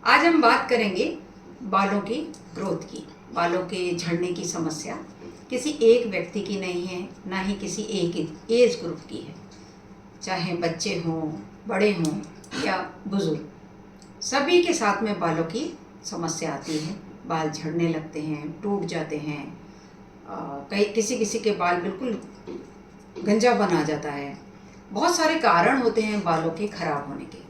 आज हम बात करेंगे बालों की ग्रोथ की। बालों के झड़ने की समस्या किसी एक व्यक्ति की नहीं है, ना ही किसी एक एज ग्रुप की है। चाहे बच्चे हों, बड़े हों या बुजुर्ग, सभी के साथ में बालों की समस्या आती है। बाल झड़ने लगते हैं, टूट जाते हैं। कई किसी किसी के बाल बिल्कुल गंजापन आ जाता है। बहुत सारे कारण होते हैं बालों के खराब होने के,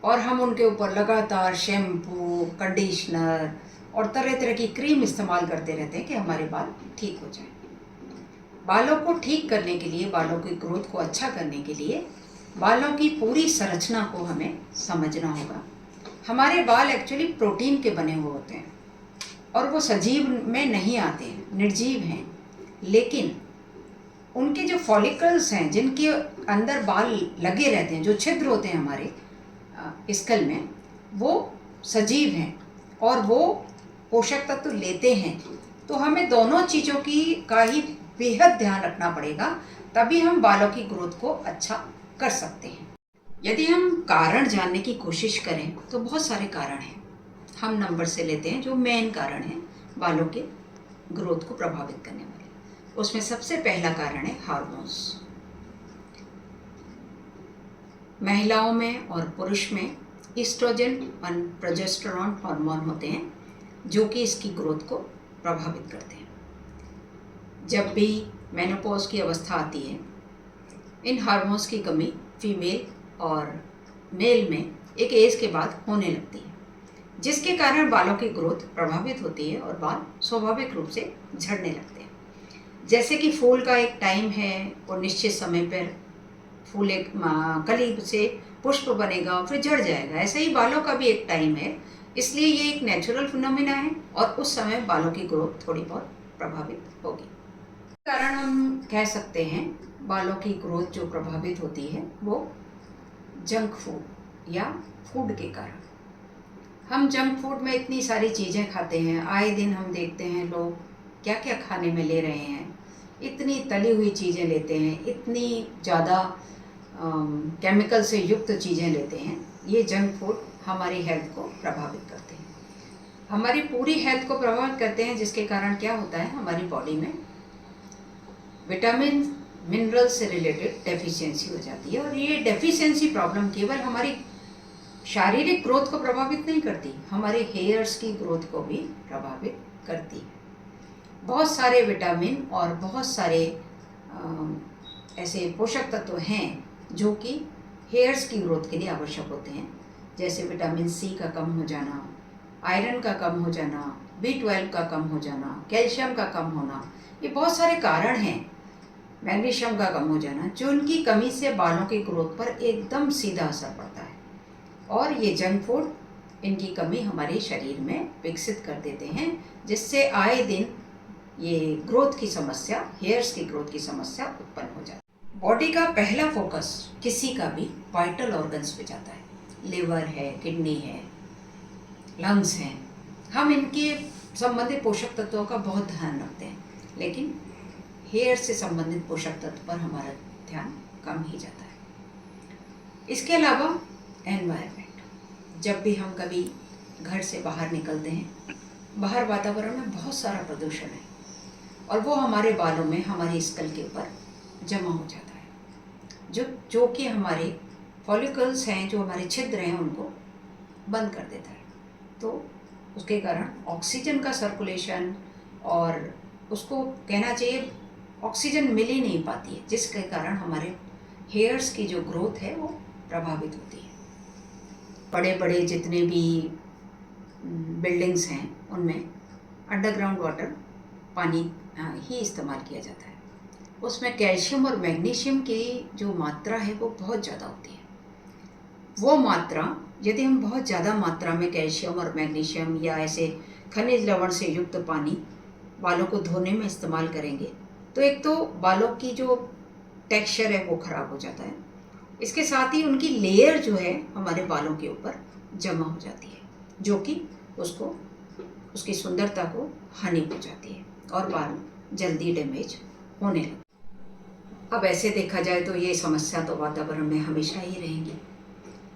और हम उनके ऊपर लगातार शैम्पू, कंडीशनर और तरह तरह की क्रीम इस्तेमाल करते रहते हैं कि हमारे बाल ठीक हो जाए। बालों को ठीक करने के लिए, बालों की ग्रोथ को अच्छा करने के लिए बालों की पूरी संरचना को हमें समझना होगा। हमारे बाल एक्चुअली प्रोटीन के बने हुए होते हैं और वो सजीव में नहीं आते हैं, निर्जीव हैं। लेकिन उनके जो फॉलिकल्स हैं, जिनके अंदर बाल लगे रहते हैं, जो छिद्र होते हैं हमारे स्कल में, वो सजीव हैं और वो पोषक तत्व लेते हैं। तो हमें दोनों चीज़ों का ही बेहद ध्यान रखना पड़ेगा, तभी हम बालों की ग्रोथ को अच्छा कर सकते हैं। यदि हम कारण जानने की कोशिश करें तो बहुत सारे कारण हैं। हम नंबर से लेते हैं जो मेन कारण है बालों के ग्रोथ को प्रभावित करने वाले। उसमें सबसे पहला कारण है हार्मोन्स। महिलाओं में और पुरुष में ईस्ट्रोजन और प्रोजेस्टेरॉन हार्मोन होते हैं, जो कि इसकी ग्रोथ को प्रभावित करते हैं। जब भी मेनोपॉज की अवस्था आती है, इन हार्मोन्स की कमी फीमेल और मेल में एक एज के बाद होने लगती है, जिसके कारण बालों की ग्रोथ प्रभावित होती है और बाल स्वाभाविक रूप से झड़ने लगते हैं। जैसे कि फूल का एक टाइम है और निश्चित समय पर फूल एक कली से पुष्प बनेगा और फिर झड़ जाएगा, ऐसे ही बालों का भी एक टाइम है। इसलिए ये एक नेचुरल फिनोमिना है और उस समय बालों की ग्रोथ थोड़ी बहुत प्रभावित होगी। कारण हम कह सकते हैं बालों की ग्रोथ जो प्रभावित होती है वो जंक फूड या फूड के कारण। हम जंक फूड में इतनी सारी चीज़ें खाते हैं, आए दिन हम देखते हैं लोग क्या क्या खाने में ले रहे हैं। इतनी तली हुई चीज़ें लेते हैं, इतनी ज़्यादा केमिकल से युक्त चीज़ें लेते हैं। ये जंक फूड हमारी हेल्थ को प्रभावित करते हैं, हमारी पूरी हेल्थ को प्रभावित करते हैं, जिसके कारण क्या होता है, हमारी बॉडी में विटामिन मिनरल से रिलेटेड डेफिशिएंसी हो जाती है। और ये डेफिशिएंसी प्रॉब्लम केवल हमारी शारीरिक ग्रोथ को प्रभावित नहीं करती, हमारे हेयर्स की ग्रोथ को भी प्रभावित करती है। बहुत सारे विटामिन और बहुत सारे ऐसे पोषक तत्व हैं जो कि हेयर्स की ग्रोथ के लिए आवश्यक होते हैं, जैसे विटामिन सी का कम हो जाना, आयरन का कम हो जाना, B12 का कम हो जाना, कैल्शियम का कम होना। ये बहुत सारे कारण हैं। मैग्नीशियम का कम हो जाना, जो उनकी कमी से बालों की ग्रोथ पर एकदम सीधा असर पड़ता है। और ये जंक फूड इनकी कमी हमारे शरीर में विकसित कर देते हैं, जिससे आए दिन ये ग्रोथ की समस्या, हेयर्स की ग्रोथ की समस्या उत्पन्न हो जाती है। बॉडी का पहला फोकस किसी का भी वाइटल ऑर्गन्स पे जाता है। लिवर है, किडनी है, लंग्स हैं। हम इनके संबंधित पोषक तत्वों का बहुत ध्यान रखते हैं, लेकिन हेयर से संबंधित पोषक तत्व पर हमारा ध्यान कम ही जाता है। इसके अलावा एनवायरनमेंट, जब भी हम कभी घर से बाहर निकलते हैं, बाहर वातावरण में बहुत सारा प्रदूषण है और वो हमारे बालों में, हमारे स्कल के ऊपर जमा हो जाता है, जो कि हमारे फॉलिकल्स हैं, जो हमारे छिद्र हैं, उनको बंद कर देता है। तो उसके कारण ऑक्सीजन का सर्कुलेशन, और उसको कहना चाहिए ऑक्सीजन मिल ही नहीं पाती है, जिसके कारण हमारे हेयर्स की जो ग्रोथ है वो प्रभावित होती है। बड़े बड़े जितने भी बिल्डिंग्स हैं उनमें अंडरग्राउंड वाटर पानी ही इस्तेमाल किया जाता है। उसमें कैल्शियम और मैग्नीशियम की जो मात्रा है वो बहुत ज़्यादा होती है। वो मात्रा, यदि हम बहुत ज़्यादा मात्रा में कैल्शियम और मैग्नीशियम या ऐसे खनिज लवण से युक्त पानी बालों को धोने में इस्तेमाल करेंगे, तो एक तो बालों की जो टेक्सचर है वो ख़राब हो जाता है। इसके साथ ही उनकी लेयर जो है हमारे बालों के ऊपर जमा हो जाती है, जो कि उसकी सुंदरता को हानि पहुंचाती है और बाल जल्दी डैमेज होने लगते हैं। अब ऐसे देखा जाए तो ये समस्या तो वातावरण में हमेशा ही रहेगी।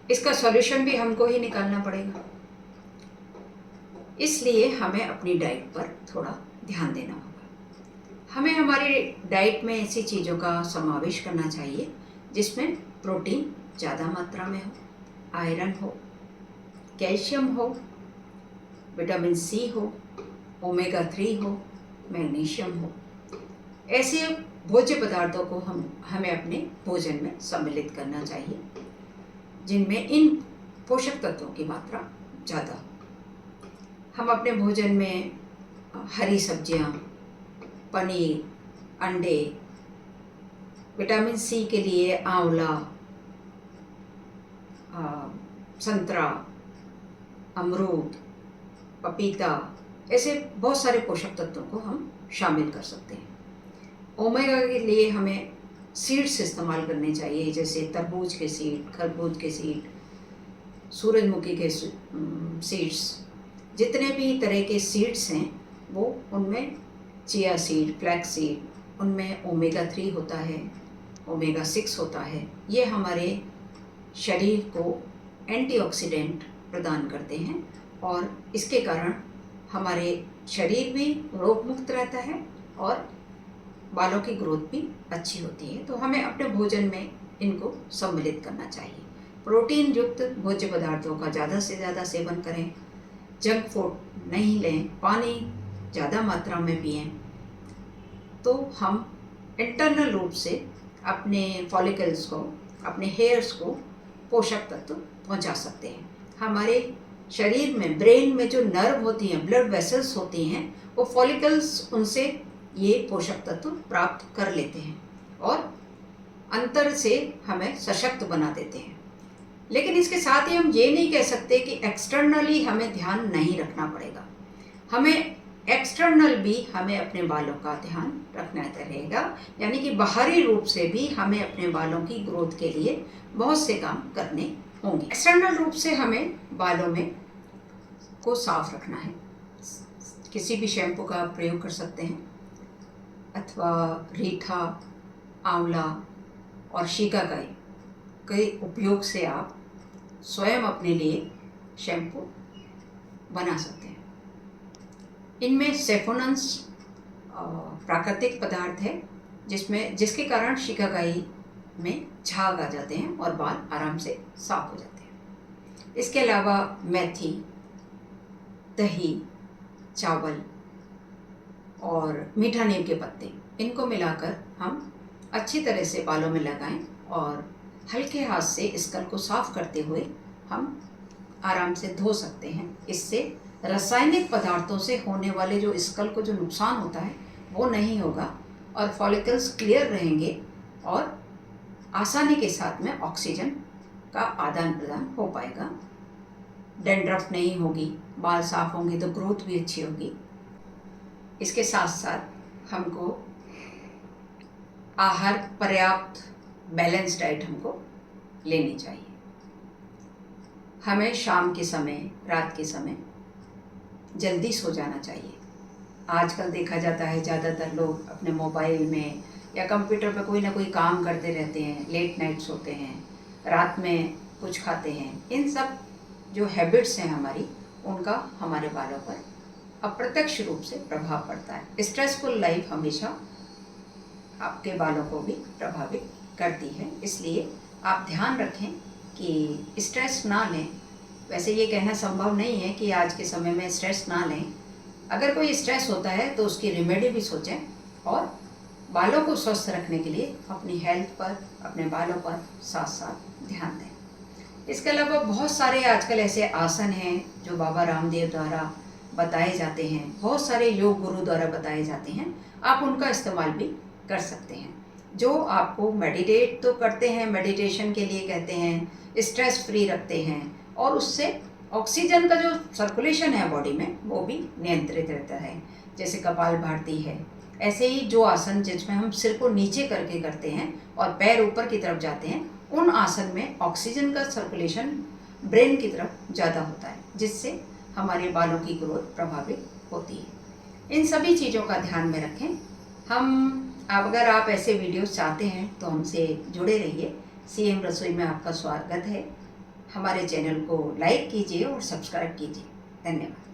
इसका सॉल्यूशन भी हमको ही निकालना पड़ेगा। इसलिए हमें अपनी डाइट पर थोड़ा ध्यान देना होगा। हमें हमारी डाइट में ऐसी चीज़ों का समावेश करना चाहिए जिसमें प्रोटीन ज़्यादा मात्रा में हो, आयरन हो, कैल्शियम हो, विटामिन सी हो, ओमेगा 3 हो, मैग्नीशियम हो। ऐसे भोज्य पदार्थों को हमें अपने भोजन में सम्मिलित करना चाहिए जिनमें इन पोषक तत्वों की मात्रा ज़्यादा हो। हम अपने भोजन में हरी सब्जियां, पनीर, अंडे, विटामिन सी के लिए आंवला, संतरा, अमरूद, पपीता, ऐसे बहुत सारे पोषक तत्वों को हम शामिल कर सकते हैं। ओमेगा के लिए हमें सीड्स इस्तेमाल करने चाहिए, जैसे तरबूज के सीड, खरबूज के सीड, सूरजमुखी के सीड्स, जितने भी तरह के सीड्स हैं वो उनमें चिया सीड, फ्लैक्स सीड, उनमें ओमेगा 3 होता है, ओमेगा 6 होता है। ये हमारे शरीर को एंटीऑक्सीडेंट प्रदान करते हैं और इसके कारण हमारे शरीर भी रोग मुक्त रहता है और बालों की ग्रोथ भी अच्छी होती है। तो हमें अपने भोजन में इनको सम्मिलित करना चाहिए। प्रोटीन युक्त भोज्य पदार्थों का ज़्यादा से ज़्यादा सेवन करें, जंक फूड नहीं लें, पानी ज़्यादा मात्रा में पिएं, तो हम इंटरनल रूप से अपने फॉलिकल्स को, अपने हेयर्स को पोषक तत्व पहुंचा सकते हैं। हमारे शरीर में, ब्रेन में जो नर्व होती हैं, ब्लड वेसल्स होती हैं, वो फॉलिकल्स उनसे ये पोषक तत्व प्राप्त कर लेते हैं और अंतर से हमें सशक्त बना देते हैं। लेकिन इसके साथ ही हम ये नहीं कह सकते कि एक्सटर्नली हमें ध्यान नहीं रखना पड़ेगा। हमें एक्सटर्नल भी हमें अपने बालों का ध्यान रखना रहेगा, यानी कि बाहरी रूप से भी हमें अपने बालों की ग्रोथ के लिए बहुत से काम करने होंगे। एक्सटर्नल रूप से हमें बालों में को साफ रखना है। किसी भी शैम्पू का आप प्रयोग कर सकते हैं अथवा रीठा, आंवला और शिकाकाई के उपयोग से आप स्वयं अपने लिए शैम्पू बना सकते हैं। इनमें सेफोनन्स प्राकृतिक पदार्थ है जिसके कारण शिकाकाई में झाग आ जाते हैं और बाल आराम से साफ हो जाते हैं। इसके अलावा मेथी, दही, चावल और मीठा नीम के पत्ते, इनको मिलाकर हम अच्छी तरह से बालों में लगाएं और हल्के हाथ से स्कल को साफ करते हुए हम आराम से धो सकते हैं। इससे रासायनिक पदार्थों से होने वाले जो स्कल को जो नुकसान होता है वो नहीं होगा और फॉलिकल्स क्लियर रहेंगे और आसानी के साथ में ऑक्सीजन का आदान प्रदान हो पाएगा। डैंड्रफ नहीं होगी, बाल साफ होंगे तो ग्रोथ भी अच्छी होगी। इसके साथ साथ हमको आहार पर्याप्त बैलेंस डाइट हमको लेनी चाहिए। हमें शाम के समय, रात के समय जल्दी सो जाना चाहिए। आजकल देखा जाता है ज़्यादातर लोग अपने मोबाइल में या कंप्यूटर पर कोई ना कोई काम करते रहते हैं, लेट नाइट सोते हैं, रात में कुछ खाते हैं। इन सब जो हैबिट्स हैं हमारी, उनका हमारे बालों पर अप्रत्यक्ष रूप से प्रभाव पड़ता है। स्ट्रेसफुल लाइफ हमेशा आपके बालों को भी प्रभावित करती है, इसलिए आप ध्यान रखें कि स्ट्रेस ना लें। वैसे ये कहना संभव नहीं है कि आज के समय में स्ट्रेस ना लें। अगर कोई स्ट्रेस होता है तो उसकी रेमेडी भी सोचें और बालों को स्वस्थ रखने के लिए अपनी हेल्थ पर, अपने बालों पर साथ साथ ध्यान दें। इसके अलावा बहुत सारे आजकल ऐसे आसन हैं जो बाबा रामदेव द्वारा बताए जाते हैं, बहुत सारे योग गुरु द्वारा बताए जाते हैं। आप उनका इस्तेमाल भी कर सकते हैं, जो आपको मेडिटेट तो करते हैं, मेडिटेशन के लिए कहते हैं, स्ट्रेस फ्री रखते हैं और उससे ऑक्सीजन का जो सर्कुलेशन है बॉडी में वो भी नियंत्रित रहता है। जैसे कपालभाति है, ऐसे ही जो आसन जिसमें हम सिर को नीचे करके करते हैं और पैर ऊपर की तरफ जाते हैं, उन आसन में ऑक्सीजन का सर्कुलेशन ब्रेन की तरफ ज़्यादा होता है, जिससे हमारे बालों की ग्रोथ प्रभावित होती है। इन सभी चीज़ों का ध्यान में रखें। अगर आप ऐसे वीडियोस चाहते हैं तो हमसे जुड़े रहिए। CM रसोई में आपका स्वागत है। हमारे चैनल को लाइक कीजिए और सब्सक्राइब कीजिए। धन्यवाद।